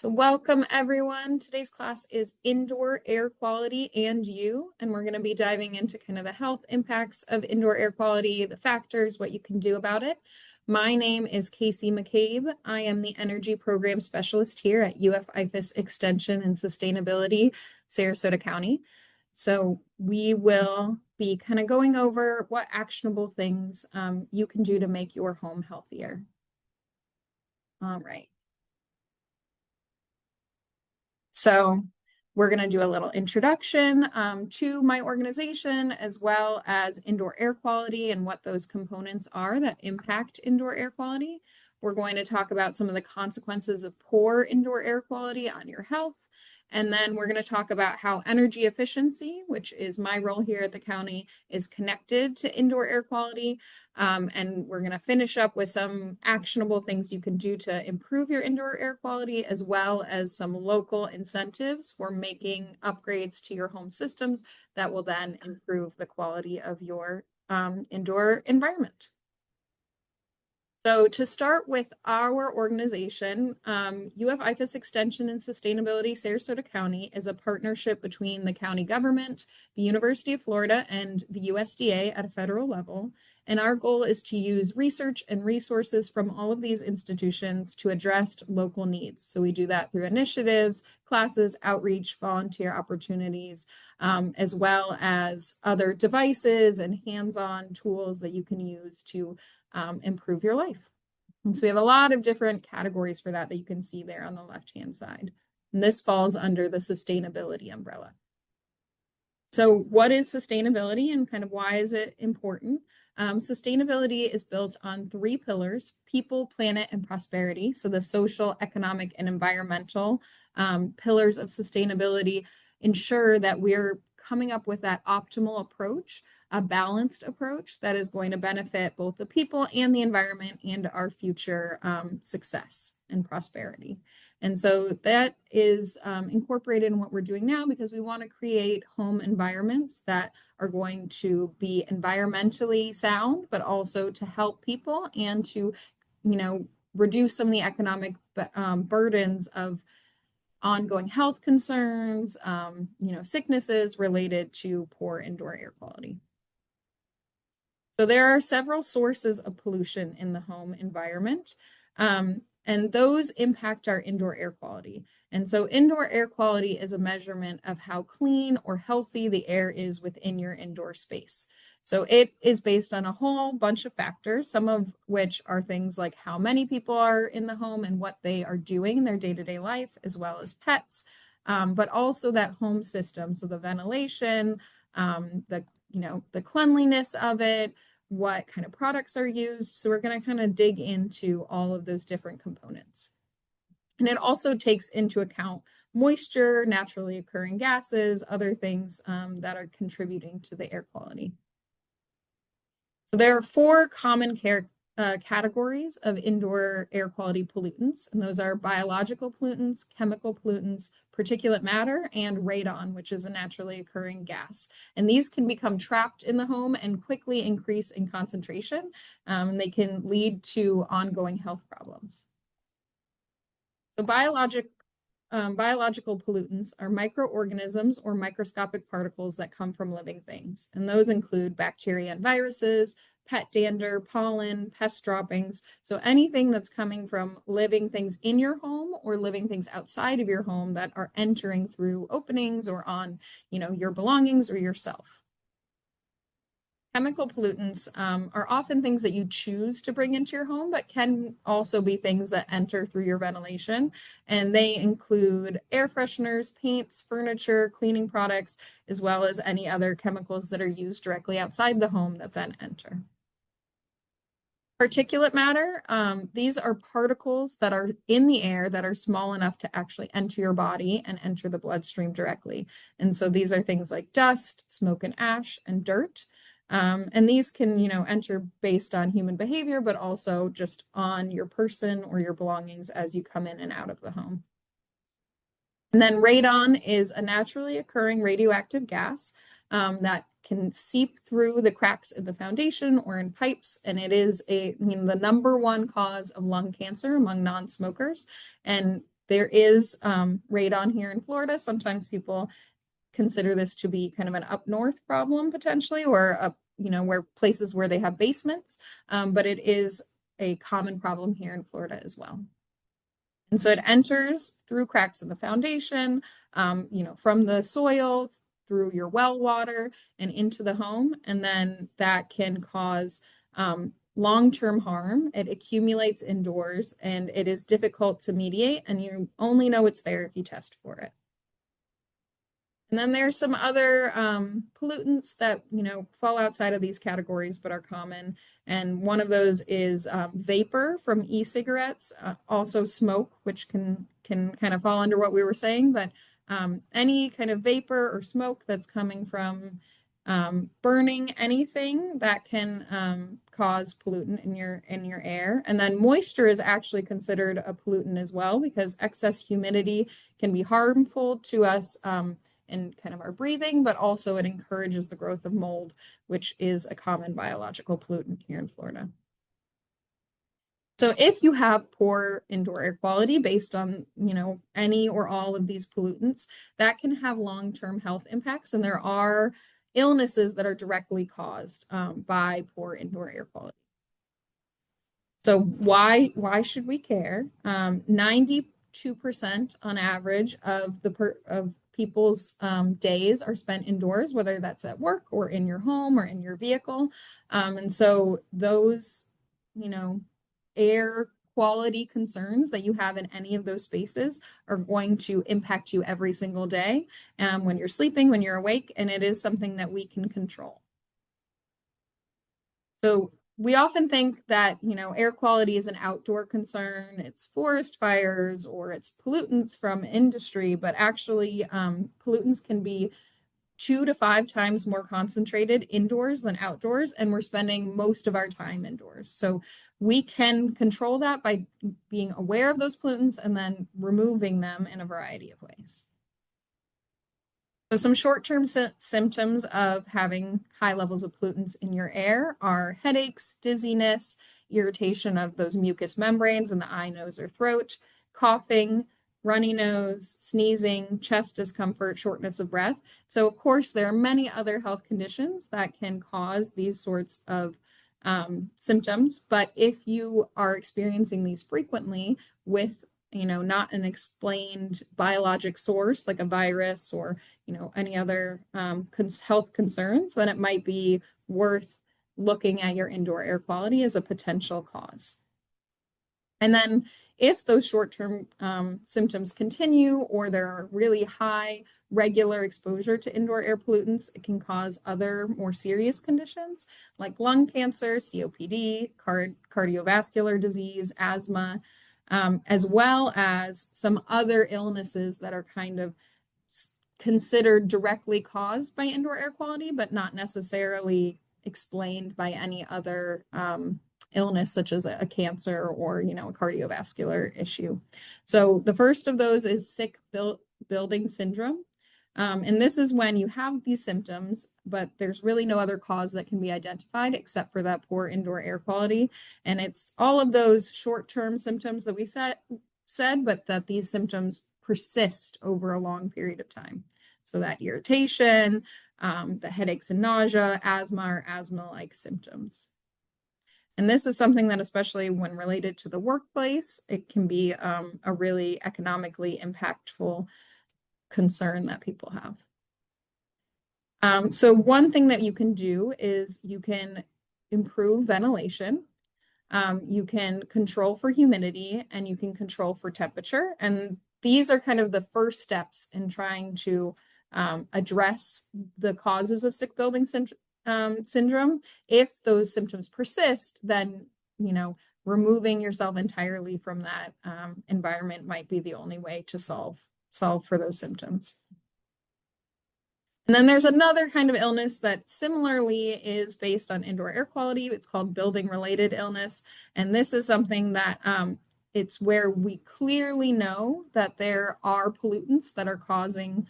So welcome everyone. Today's class is indoor air quality and you, and we're going to be diving into kind of the health impacts of indoor air quality, the factors, what you can do about it. My name is Casey McCabe. I am the Energy Program Specialist here at IFAS Extension and Sustainability, Sarasota County. So we will be kind of going over what actionable things you can do to make your home healthier. All right. So we're going to do a little introduction to my organization, as well as indoor air quality and what those components are that impact indoor air quality. We're going to talk about some of the consequences of poor indoor air quality on your health. And then we're going to talk about how energy efficiency, which is my role here at the county, is connected to indoor air quality. And we're going to finish up with some actionable things you can do to improve your indoor air quality, as well as some local incentives for making upgrades to your home systems that will then improve the quality of your indoor environment. So to start with our organization, IFAS Extension and Sustainability Sarasota County is a partnership between the county government, the University of Florida, and the USDA at a federal level. And our goal is to use research and resources from all of these institutions to address local needs. So we do that through initiatives, classes, outreach, volunteer opportunities, as well as other devices and hands-on tools that you can use to improve your life. And so we have a lot of different categories for that you can see there on the left-hand side. And this falls under the sustainability umbrella. So what is sustainability and kind of why is it important? Sustainability is built on three pillars: people, planet, and prosperity. So the social, economic, and environmental pillars of sustainability ensure that we're coming up with that optimal approach, a balanced approach that is going to benefit both the people and the environment and our future success and prosperity. And so that is incorporated in what we're doing now, because we want to create home environments that are going to be environmentally sound, but also to help people and to, reduce some of the economic burdens of ongoing health concerns, sicknesses related to poor indoor air quality. So there are several sources of pollution in the home environment, and those impact our indoor air quality. And so indoor air quality is a measurement of how clean or healthy the air is within your indoor space. So it is based on a whole bunch of factors, some of which are things like how many people are in the home and what they are doing in their day-to-day life, as well as pets, but also that home system. So the ventilation, the cleanliness of it, what kind of products are used. So we're going to kind of dig into all of those different components. And it also takes into account moisture, naturally occurring gases, other things that are contributing to the air quality. So there are four common categories of indoor air quality pollutants, and those are biological pollutants, chemical pollutants, particulate matter, and radon, which is a naturally occurring gas. And these can become trapped in the home and quickly increase in concentration. They can lead to ongoing health problems. So biological pollutants are microorganisms or microscopic particles that come from living things. And those include bacteria and viruses, pet dander, pollen, pest droppings. So anything that's coming from living things in your home or living things outside of your home that are entering through openings or on, your belongings or yourself. Chemical pollutants are often things that you choose to bring into your home, but can also be things that enter through your ventilation. And they include air fresheners, paints, furniture, cleaning products, as well as any other chemicals that are used directly outside the home that then enter. Particulate matter, these are particles that are in the air that are small enough to actually enter your body and enter the bloodstream directly. And so these are things like dust, smoke and ash, and dirt. And these can, enter based on human behavior, but also just on your person or your belongings as you come in and out of the home. And then radon is a naturally occurring radioactive gas that can seep through the cracks in the foundation or in pipes. And it is the number one cause of lung cancer among non-smokers. And There is radon here in Florida. Sometimes people consider this to be kind of an up north problem potentially, or where places where they have basements, but it is a common problem here in Florida as well. And so it enters through cracks in the foundation, from the soil through your well water and into the home. And then that can cause long-term harm. It accumulates indoors and it is difficult to mediate, and you only know it's there if you test for it. And then there's some other pollutants that, fall outside of these categories but are common. And one of those is vapor from e-cigarettes, also smoke, which can kind of fall under what we were saying, but any kind of vapor or smoke that's coming from burning anything that can cause pollutant in your air. And then moisture is actually considered a pollutant as well, because excess humidity can be harmful to us in kind of our breathing, but also it encourages the growth of mold, which is a common biological pollutant here in Florida. So if you have poor indoor air quality based on, any or all of these pollutants, that can have long-term health impacts. And there are illnesses that are directly caused by poor indoor air quality. So why should we care? 92% on average of people's days are spent indoors, whether that's at work or in your home or in your vehicle. And so those, air quality concerns that you have in any of those spaces are going to impact you every single day, when you're sleeping, when you're awake, and it is something that we can control. So we often think that, air quality is an outdoor concern, it's forest fires or it's pollutants from industry, but actually pollutants can be 2 to 5 times more concentrated indoors than outdoors, and we're spending most of our time indoors. So we can control that by being aware of those pollutants and then removing them in a variety of ways. So some short-term symptoms of having high levels of pollutants in your air are headaches, dizziness, irritation of those mucous membranes in the eye, nose, or throat, coughing, runny nose, sneezing, chest discomfort, shortness of breath. So of course, there are many other health conditions that can cause these sorts of symptoms, but if you are experiencing these frequently with not an explained biologic source like a virus or any other health concerns, then it might be worth looking at your indoor air quality as a potential cause. And then if those short-term symptoms continue, or there are really high regular exposure to indoor air pollutants, it can cause other more serious conditions like lung cancer, COPD, cardiovascular disease, asthma, as well as some other illnesses that are kind of considered directly caused by indoor air quality, but not necessarily explained by any other illness, such as a cancer or, a cardiovascular issue. So the first of those is sick building syndrome. And this is when you have these symptoms, but there's really no other cause that can be identified except for that poor indoor air quality. And it's all of those short-term symptoms that we said, but that these symptoms persist over a long period of time. So that irritation, the headaches and nausea, asthma or asthma-like symptoms. And this is something that, especially when related to the workplace, it can be a really economically impactful concern that people have. So one thing that you can do is you can improve ventilation. You can control for humidity, and you can control for temperature. And these are kind of the first steps in trying to address the causes of sick building syndrome. If those symptoms persist, then, removing yourself entirely from that environment might be the only way to solve for those symptoms. And then there's another kind of illness that similarly is based on indoor air quality. It's called building-related illness. And this is something that it's where we clearly know that there are pollutants that are causing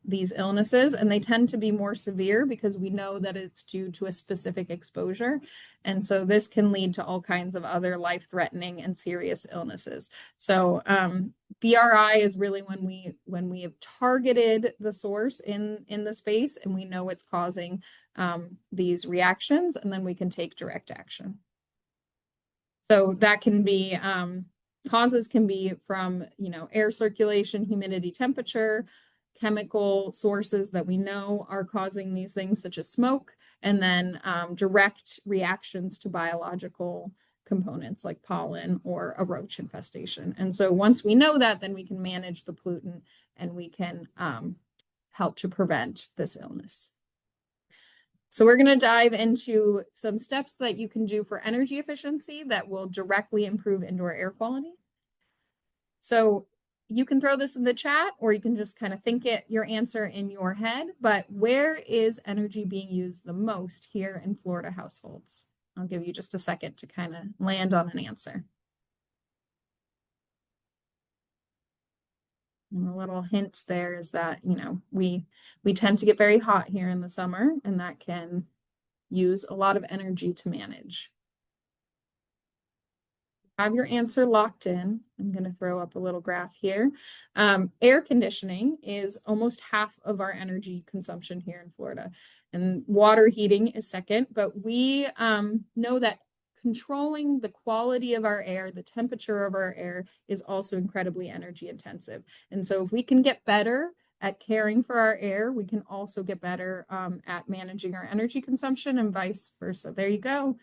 these illnesses, and they tend to be more severe because we know that it's due to a specific exposure. And so this can lead to all kinds of other life-threatening and serious illnesses. So BRI is really when we have targeted the source in the space and we know it's causing these reactions, and then we can take direct action. So that can be causes can be from, air circulation, humidity, temperature, chemical sources that we know are causing these things, such as smoke, and then direct reactions to biological components like pollen or a roach infestation. And so once we know that, then we can manage the pollutant and we can help to prevent this illness. So we're going to dive into some steps that you can do for energy efficiency that will directly improve indoor air quality. So you can throw this in the chat, or you can just kind of think your answer in your head, but where is energy being used the most here in Florida households? I'll give you just a second to kind of land on an answer. And a little hint there is that, we tend to get very hot here in the summer, and that can use a lot of energy to manage. Have your answer locked in. I'm going to throw up a little graph here. Air conditioning is almost half of our energy consumption here in Florida, and water heating is second. But we know that controlling the quality of our air, the temperature of our air, is also incredibly energy intensive. And so if we can get better at caring for our air, we can also get better at managing our energy consumption, and vice versa. There you go.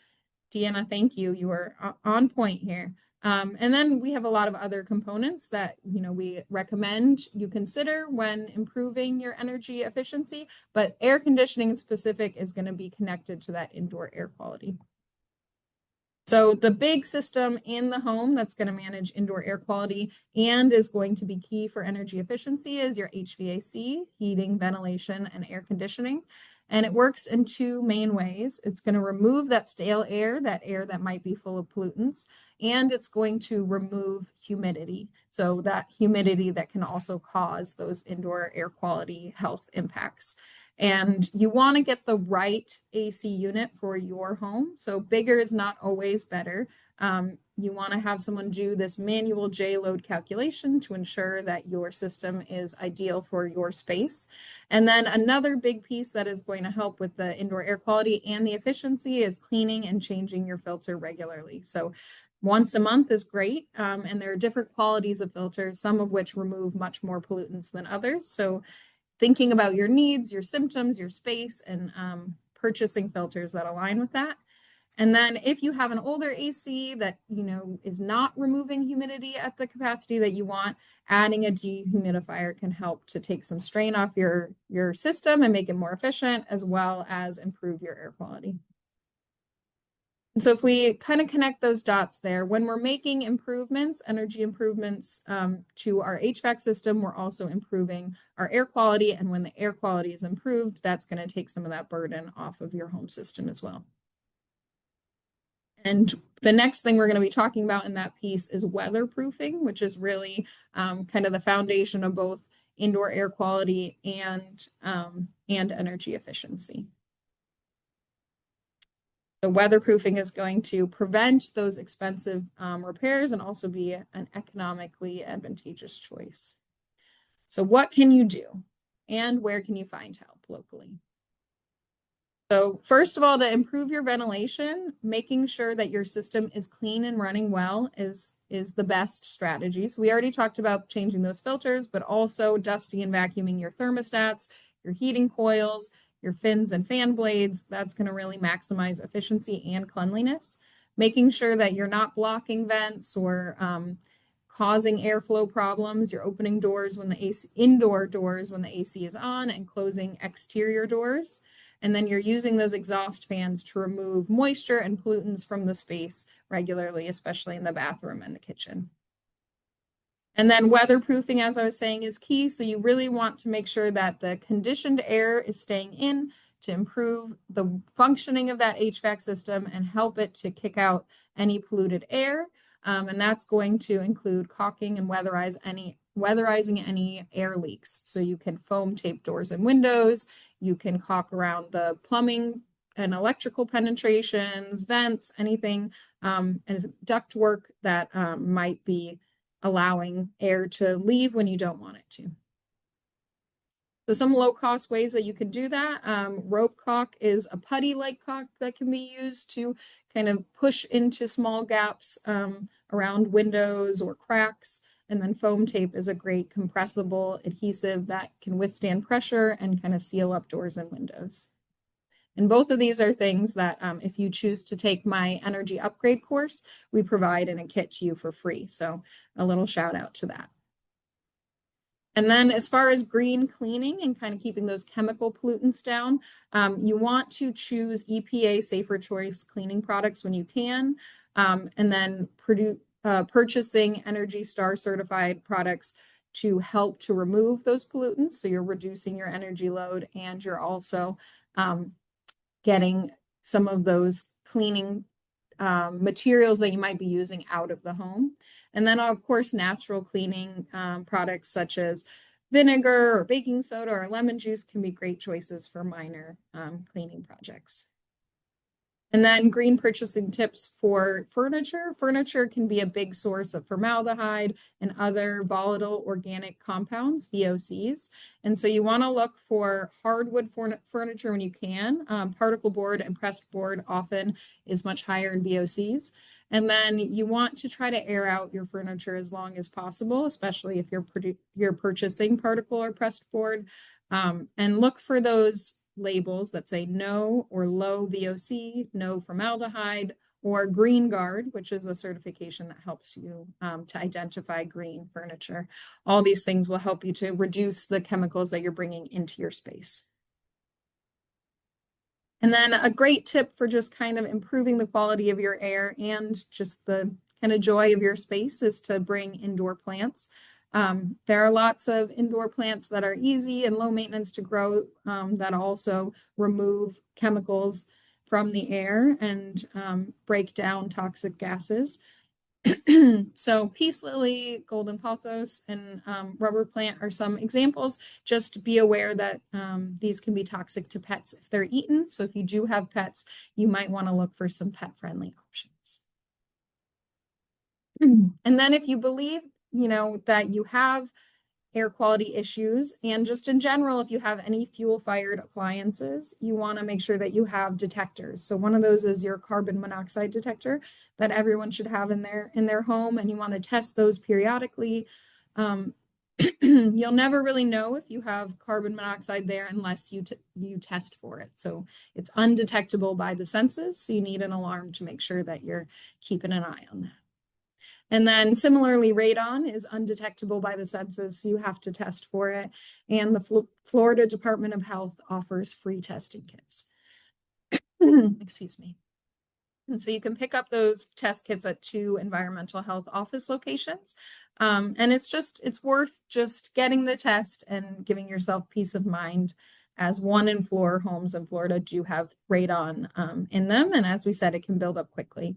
Deanna, thank you. You were on point here. And then we have a lot of other components that, we recommend you consider when improving your energy efficiency, but air conditioning in specific is going to be connected to that indoor air quality. So the big system in the home that's going to manage indoor air quality and is going to be key for energy efficiency is your HVAC, heating, ventilation, and air conditioning. And it works in two main ways. It's going to remove that stale air, that air that might be full of pollutants, and it's going to remove humidity. So that humidity that can also cause those indoor air quality health impacts. And you want to get the right AC unit for your home. So bigger is not always better. You want to have someone do this manual J load calculation to ensure that your system is ideal for your space. And then another big piece that is going to help with the indoor air quality and the efficiency is cleaning and changing your filter regularly. So once a month is great. And there are different qualities of filters, some of which remove much more pollutants than others. So thinking about your needs, your symptoms, your space, and purchasing filters that align with that. And then if you have an older AC that, is not removing humidity at the capacity that you want, adding a dehumidifier can help to take some strain off your system and make it more efficient, as well as improve your air quality. And so if we kind of connect those dots there, when we're making improvements, energy improvements to our HVAC system, we're also improving our air quality. And when the air quality is improved, that's going to take some of that burden off of your home system as well. And the next thing we're going to be talking about in that piece is weatherproofing, which is really kind of the foundation of both indoor air quality and energy efficiency. So weatherproofing is going to prevent those expensive repairs and also be an economically advantageous choice. So what can you do, and where can you find help locally? So first of all, to improve your ventilation, making sure that your system is clean and running well is the best strategy. So we already talked about changing those filters, but also dusting and vacuuming your thermostats, your heating coils, your fins and fan blades. That's going to really maximize efficiency and cleanliness. Making sure that you're not blocking vents or causing airflow problems. You're opening doors when the AC, indoor doors when the AC is on, and closing exterior doors. And then you're using those exhaust fans to remove moisture and pollutants from the space regularly, especially in the bathroom and the kitchen. And then weatherproofing, as I was saying, is key. So you really want to make sure that the conditioned air is staying in to improve the functioning of that HVAC system and help it to kick out any polluted air. And that's going to include caulking and weatherize any weatherizing any air leaks. So you can foam tape doors and windows, you can caulk around the plumbing and electrical penetrations, vents, anything, and duct work that might be allowing air to leave when you don't want it to. So some low-cost ways that you can do that, rope caulk is a putty-like caulk that can be used to kind of push into small gaps around windows or cracks. And then foam tape is a great compressible adhesive that can withstand pressure and kind of seal up doors and windows. And both of these are things that if you choose to take my energy upgrade course, we provide in a kit to you for free. So a little shout out to that. And then as far as green cleaning and kind of keeping those chemical pollutants down, you want to choose EPA safer choice cleaning products when you can, and then purchasing Energy Star certified products to help to remove those pollutants. So you're reducing your energy load and you're also getting some of those cleaning materials that you might be using out of the home. And then, of course, natural cleaning products such as vinegar or baking soda or lemon juice can be great choices for minor cleaning projects. And then green purchasing tips for furniture. Furniture can be a big source of formaldehyde and other volatile organic compounds, VOCs. And so you want to look for hardwood furniture when you can. Particle board and pressed board often is much higher in VOCs. And then you want to try to air out your furniture as long as possible, especially if you're purchasing particle or pressed board. And look for those labels that say no or low VOC, no formaldehyde, or Green Guard, which is a certification that helps you to identify green furniture. All these things will help you to reduce the chemicals that you're bringing into your space. And then a great tip for just kind of improving the quality of your air and just the kind of joy of your space is to bring indoor plants. There are lots of indoor plants that are easy and low maintenance to grow that also remove chemicals from the air and break down toxic gases. So peace lily, golden pothos, and rubber plant are some examples. Just be aware that these can be toxic to pets if they're eaten. So if you do have pets, you might want to look for some pet-friendly options. And then if you believe, that you have air quality issues, and just in general, if you have any fuel-fired appliances, you want to make sure that you have detectors. So one of those is your carbon monoxide detector that everyone should have in their home, and you want to test those periodically. You'll never really know if you have carbon monoxide there unless you test for it. So it's undetectable by the senses, so you need an alarm to make sure that you're keeping an eye on that. And then similarly, radon is undetectable by the senses, so you have to test for it. And the Florida Department of Health offers free testing kits. Excuse me. And so you can pick up those test kits at 2 environmental health office locations. And it's worth just getting the test and giving yourself peace of mind, as 1 in 4 homes in Florida do have radon in them. And as we said, it can build up quickly.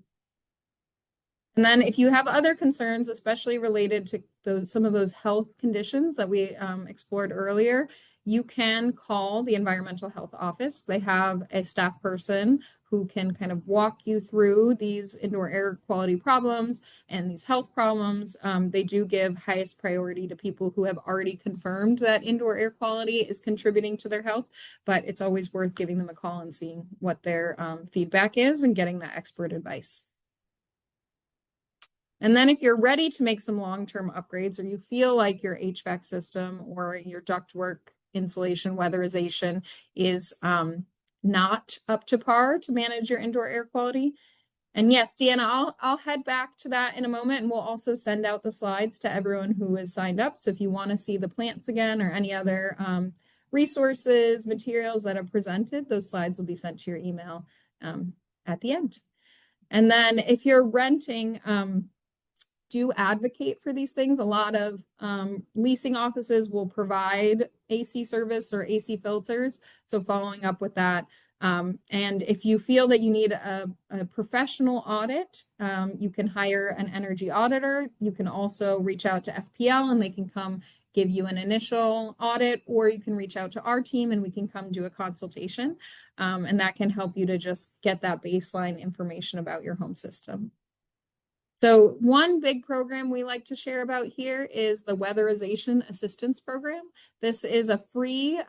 And then if you have other concerns, especially related to some of those health conditions that we explored earlier, you can call the environmental health office. They have a staff person who can kind of walk you through these indoor air quality problems and these health problems. They do give highest priority to people who have already confirmed that indoor air quality is contributing to their health, but it's always worth giving them a call and seeing what their feedback is and getting that expert advice. And then if you're ready to make some long-term upgrades, or you feel like your HVAC system or your ductwork insulation weatherization is not up to par to manage your indoor air quality. And yes, Deanna, I'll head back to that in a moment, and we'll also send out the slides to everyone who is signed up. So if you want to see the plants again or any other resources, materials that are presented, those slides will be sent to your email at the end. And then if you're renting, do advocate for these things. A lot of leasing offices will provide AC service or AC filters. So following up with that, And if you feel that you need a professional audit, you can hire an energy auditor. You can also reach out to FPL and they can come give you an initial audit, or you can reach out to our team and we can come do a consultation. And that can help you to just get that baseline information about your home system. So one big program we like to share about here is the Weatherization Assistance Program. This is a free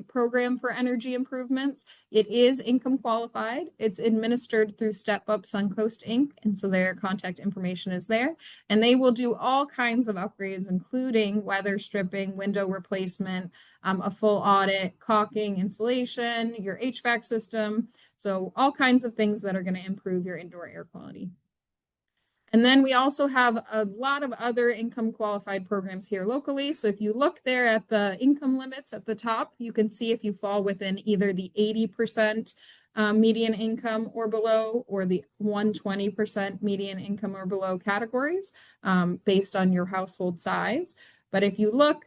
program for energy improvements. It is income qualified. It's administered through Step Up Suncoast Inc. And so their contact information is there. And they will do all kinds of upgrades, including weather stripping, window replacement, a full audit, caulking, insulation, your HVAC system. So all kinds of things that are going to improve your indoor air quality. And then we also have a lot of other income qualified programs here locally. So if you look there at the income limits at the top, you can see if you fall within either the 80% median income or below, or the 120% median income or below categories based on your household size. But if you look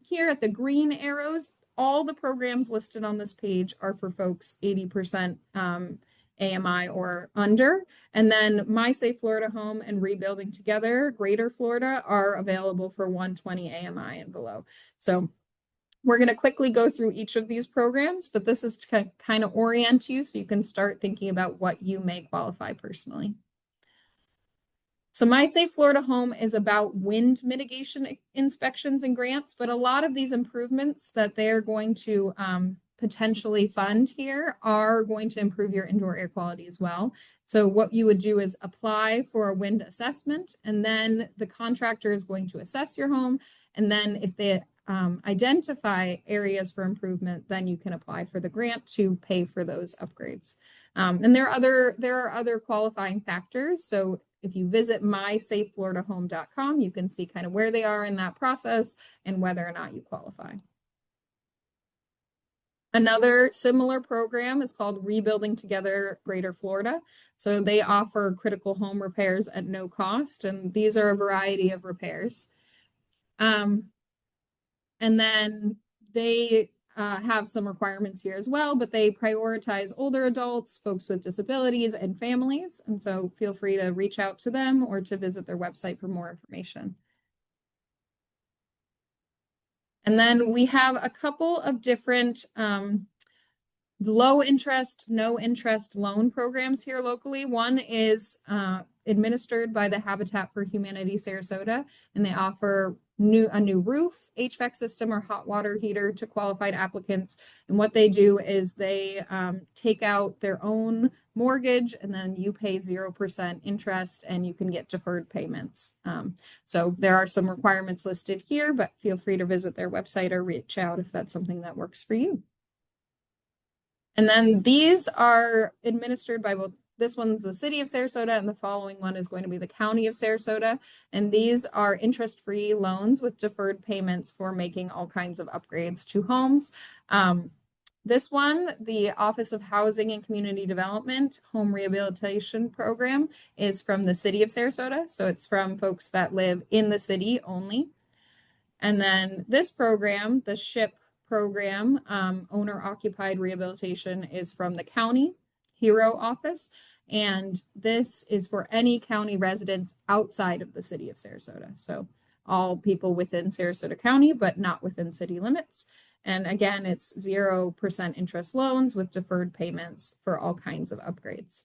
here at the green arrows, all the programs listed on this page are for folks 80% AMI or under. And then My Safe Florida Home and Rebuilding Together, Greater Florida, are available for 120 AMI and below. So we're going to quickly go through each of these programs, but this is to kind of orient you so you can start thinking about what you may qualify personally. So My Safe Florida Home is about wind mitigation inspections and grants, but a lot of these improvements that they're going to potentially fund here are going to improve your indoor air quality as well. So what you would do is apply for a wind assessment, and then the contractor is going to assess your home. And then if they identify areas for improvement, then you can apply for the grant to pay for those upgrades. And there are other qualifying factors. So if you visit mysafefloridahome.com, you can see kind of where they are in that process and whether or not you qualify. Another similar program is called Rebuilding Together Greater Florida. So they offer critical home repairs at no cost, and these are a variety of repairs. And then they have some requirements here as well, but they prioritize older adults, folks with disabilities, and families. And so feel free to reach out to them or to visit their website for more information. And then we have a couple of different low interest, no interest loan programs here locally. One is administered by the Habitat for Humanity Sarasota, and they offer a new roof, HVAC system, or hot water heater to qualified applicants. And what they do is they take out their own mortgage, and then you pay 0% interest and you can get deferred payments. So there are some requirements listed here, but feel free to visit their website or reach out if that's something that works for you. And then these are administered by both, this one's the city of Sarasota, and the following one is going to be the county of Sarasota. And these are interest-free loans with deferred payments for making all kinds of upgrades to homes. This one, the Office of Housing and Community Development Home Rehabilitation Program, is from the city of Sarasota. So it's from folks that live in the city only. And then this program, the SHIP program, owner occupied rehabilitation, is from the county HERO office. And this is for any county residents outside of the city of Sarasota. So all people within Sarasota County, but not within city limits. And again, it's 0% interest loans with deferred payments for all kinds of upgrades.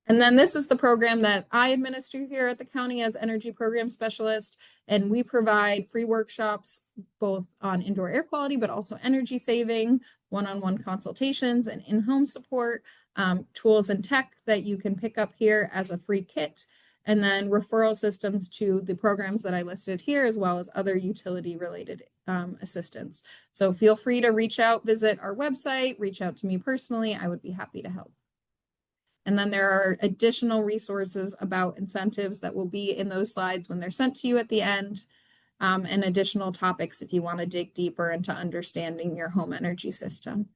And then this is the program that I administer here at the county as energy program specialist. And we provide free workshops, both on indoor air quality, but also energy saving, one-on-one consultations and in-home support, tools and tech that you can pick up here as a free kit, and then referral systems to the programs that I listed here, as well as other utility related assistance. So feel free to reach out, visit our website, reach out to me personally. I would be happy to help. And then there are additional resources about incentives that will be in those slides when they're sent to you at the end, and additional topics if you want to dig deeper into understanding your home energy system.